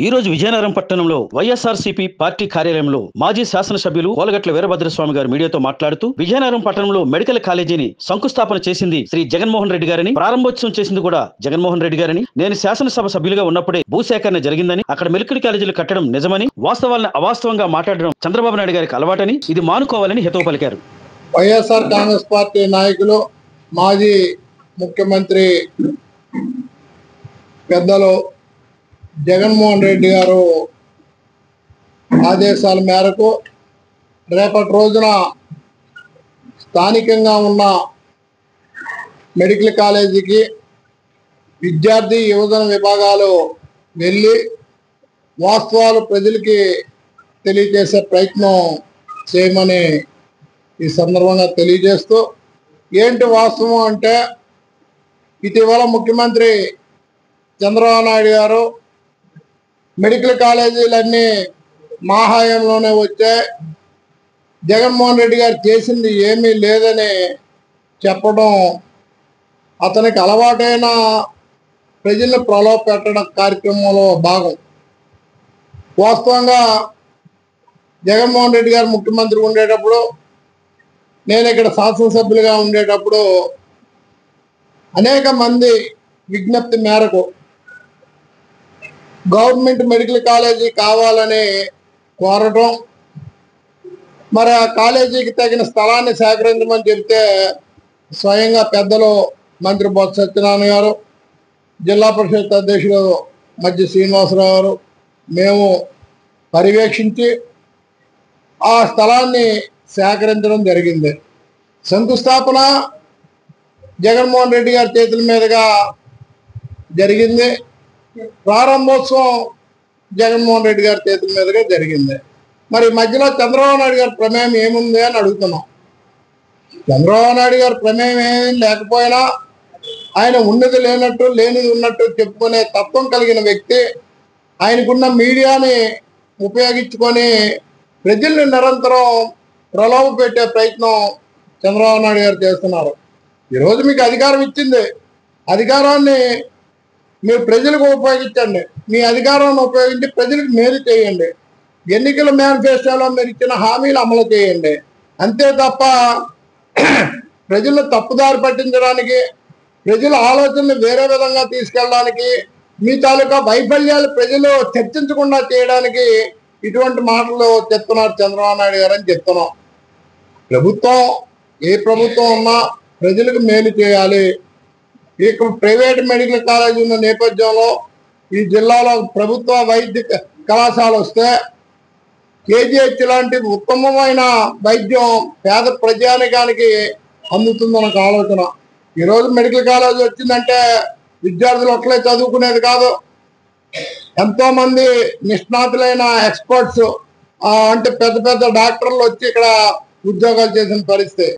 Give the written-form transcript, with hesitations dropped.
ఈ రోజు విజయనగరం పట్టణంలో వైఎస్ఆర్సీపీ పార్టీ కార్యాలయంలో మాజీ శాసనసభ్యులు కోలగట్ల వీరభద్రస్వామి గారు మీడియాతో మాట్లాడుతూ విజయనగరం పట్టణంలో మెడికల్ కాలేజీని శంకుస్థాపన చేసింది శ్రీ జగన్మోహన్ రెడ్డి గారని, ప్రారంభోత్సవం చేసింది కూడా జగన్మోహన్ రెడ్డి గారని, నేను శాసనసభ సభ్యులుగా ఉన్నప్పుడే భూసేకరణ జరిగిందని, అక్కడ మెడికల్ కాలేజీలు కట్టడం నిజమని, వాస్తవాలను అవాస్తవంగా మాట్లాడడం చంద్రబాబు నాయుడు గారికి అలవాటని, ఇది మానుకోవాలని హితవు పలికారు. వైఎస్ఆర్ కాంగ్రెస్ పార్టీ నాయకులు మాజీ ముఖ్యమంత్రి పెద్దలు జగన్మోహన్ రెడ్డి గారు ఆదేశాల మేరకు రేపటి రోజున స్థానికంగా ఉన్న మెడికల్ కాలేజీకి విద్యార్థి యువజన విభాగాలు వెళ్ళి వాస్తవాలు ప్రజలకి తెలియజేసే ప్రయత్నం చేయమని ఈ సందర్భంగా తెలియజేస్తూ, ఏంటి వాస్తవం అంటే ఇటీవల ముఖ్యమంత్రి చంద్రబాబు నాయుడు గారు మెడికల్ కాలేజీలన్నీ మా హయాంలోనే వచ్చాయి, జగన్మోహన్ రెడ్డి గారు చేసింది ఏమీ లేదని చెప్పడం అతనికి అలవాటైన ప్రజలను ప్రలోభ పెట్టడం కార్యక్రమంలో భాగం. వాస్తవంగా జగన్మోహన్ రెడ్డి గారు ముఖ్యమంత్రి ఉండేటప్పుడు, నేను ఇక్కడ శాసనసభ్యులుగా ఉండేటప్పుడు అనేక మంది విజ్ఞప్తి మేరకు గవర్నమెంట్ మెడికల్ కాలేజీ కావాలని కోరటం, మరి ఆ కాలేజీకి తగిన స్థలాన్ని సేకరించమని చెప్తే స్వయంగా పెద్దలు మంత్రి బొత్స సత్యనారాయణ గారు, జిల్లా పరిషత్ అధ్యక్షుడు మధ్య శ్రీనివాసరావు గారు, మేము పర్యవేక్షించి ఆ స్థలాన్ని సేకరించడం జరిగింది. శంకుస్థాపన జగన్మోహన్ రెడ్డి గారి చేతుల మీదుగా జరిగింది, ప్రారంభోత్సవం జగన్మోహన్ రెడ్డి గారి చేతుల మీదుగా జరిగింది. మరి మధ్యలో చంద్రబాబు నాయుడు గారి ప్రమేయం ఏముంది అని అడుగుతున్నాం. చంద్రబాబు నాయుడు గారి ప్రమేయం ఏమీ లేకపోయినా ఆయన ఉన్నది లేనట్టు లేనిది ఉన్నట్టు చెప్పుకునే తత్వం కలిగిన వ్యక్తి, ఆయనకున్న మీడియాని ఉపయోగించుకొని ప్రజల్ని నిరంతరం ప్రలోభ పెట్టే ప్రయత్నం చంద్రబాబు నాయుడు గారు చేస్తున్నారు. ఈరోజు మీకు అధికారం ఇచ్చింది, అధికారాన్ని మీరు ప్రజలకు ఉపయోగించండి, మీ అధికారాన్ని ఉపయోగించి ప్రజలకు మేలు చేయండి, ఎన్నికల మేనిఫెస్టోలో మీరు ఇచ్చిన హామీలు అమలు చేయండి. అంతే తప్ప ప్రజలను తప్పుదారి పట్టించడానికి, ప్రజల ఆలోచనలు వేరే విధంగా తీసుకెళ్ళడానికి, మీ తాలూకా వైఫల్యాలు ప్రజలు చర్చించకుండా చేయడానికి ఇటువంటి మాటలు చెప్తున్నారు చంద్రబాబు నాయుడు గారు అని చెప్తున్నాం. ప్రభుత్వం ఏ ప్రభుత్వం ఉన్నా ప్రజలకు మేలు చేయాలి. ఇక ప్రైవేట్ మెడికల్ కాలేజీ ఉన్న నేపథ్యంలో ఈ జిల్లాలో ప్రభుత్వ వైద్య కళాశాల వస్తే కేజీహెచ్ లాంటి ఉత్తమమైన వైద్యం పేద ప్రజానికానికి అందుతుందన్న ఆలోచన. ఈరోజు మెడికల్ కాలేజ్ వచ్చిందంటే విద్యార్థులు ఒక్కలే చదువుకునేది కాదు, ఎంతోమంది నిష్ణాతులైన ఎక్స్పర్ట్స్ అంటే పెద్ద పెద్ద డాక్టర్లు వచ్చి ఇక్కడ ఉద్యోగాలు చేసిన పరిస్థితి.